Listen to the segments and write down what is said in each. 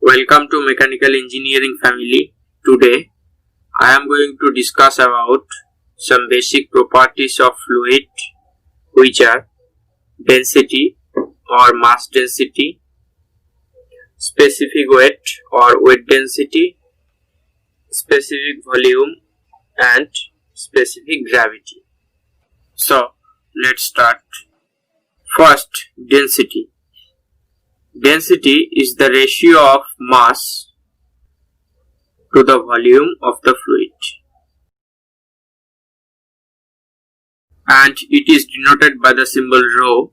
Welcome to Mechanical Engineering family. Today I am going to discuss about some basic properties of fluid, which are density or mass density, specific weight or weight density, specific volume and specific gravity. So let's start. First, density. Density is the ratio of mass to the volume of the fluid, and it is denoted by the symbol rho.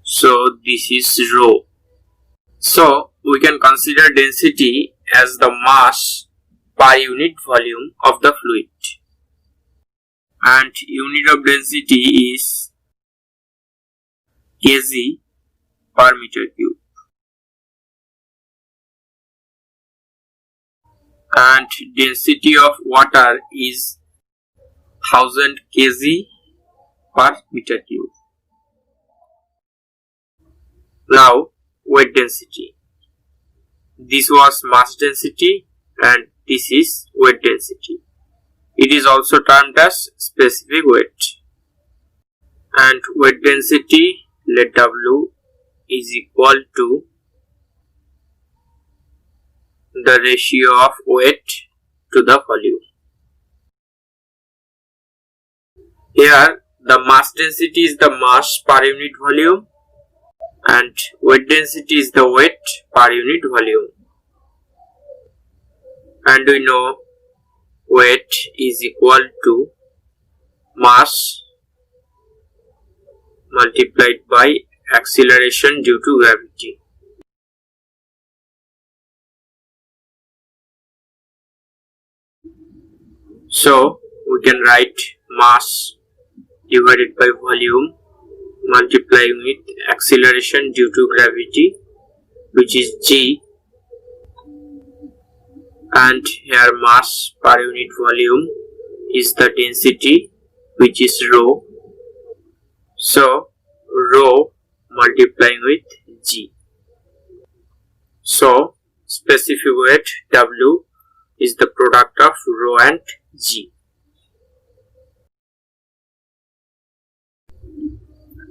So this is rho. So we can consider density as the mass per unit volume of the fluid, and unit of density is kg per meter cube, and density of water is 1000 kg per meter cube. Now weight density. This was mass density and this is weight density. It is also termed as specific weight. And weight density, let W is equal to the ratio of weight to the volume. Here the mass density is the mass per unit volume and weight density is the weight per unit volume. And we know weight is equal to mass multiplied by acceleration due to gravity. So we can write mass divided by volume multiplying with acceleration due to gravity, which is g, and here mass per unit volume is the density, which is rho. So rho multiplying with g. So specific weight W is the product of rho and g.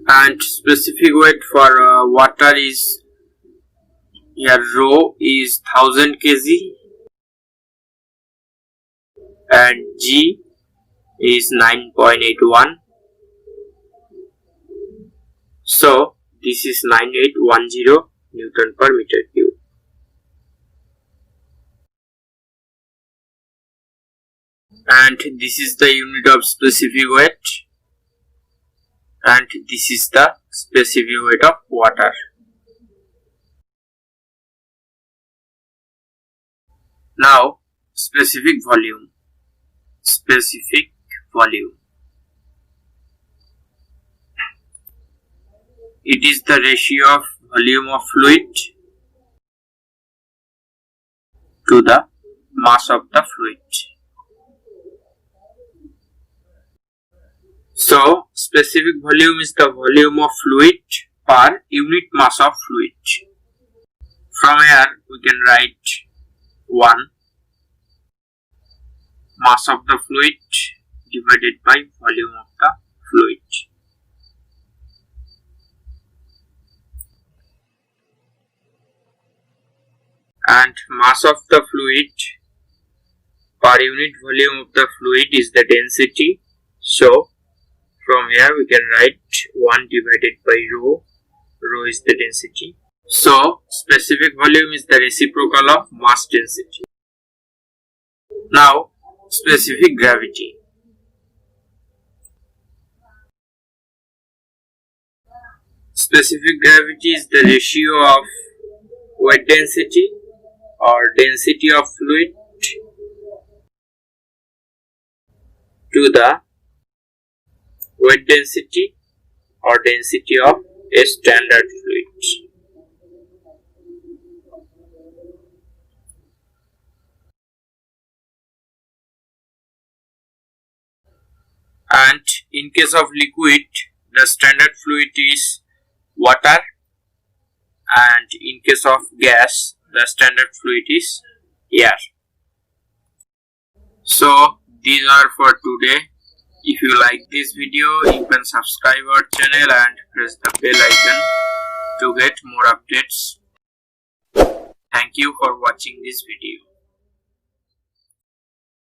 And specific weight for water is, here rho is 1000 kg and g is 9.81. So this is 9810 Newton per meter cube. And this is the unit of specific weight, and this is the specific weight of water. Now specific volume. Specific volume. It is the ratio of volume of fluid to the mass of the fluid. So specific volume is the volume of fluid per unit mass of fluid. From here we can write 1 mass of the fluid divided by volume of the fluid. And mass of the fluid per unit volume of the fluid is the density. So from here we can write 1 divided by rho. Rho is the density. So specific volume is the reciprocal of mass density. Now specific gravity. Specific gravity is the ratio of weight density or density of fluid to the weight density or density of a standard fluid. And in case of liquid, the standard fluid is water and in case of gas, the standard fluid is air. So these are for today. If you like this video, you can subscribe our channel and press the bell icon to get more updates. Thank you for watching this video.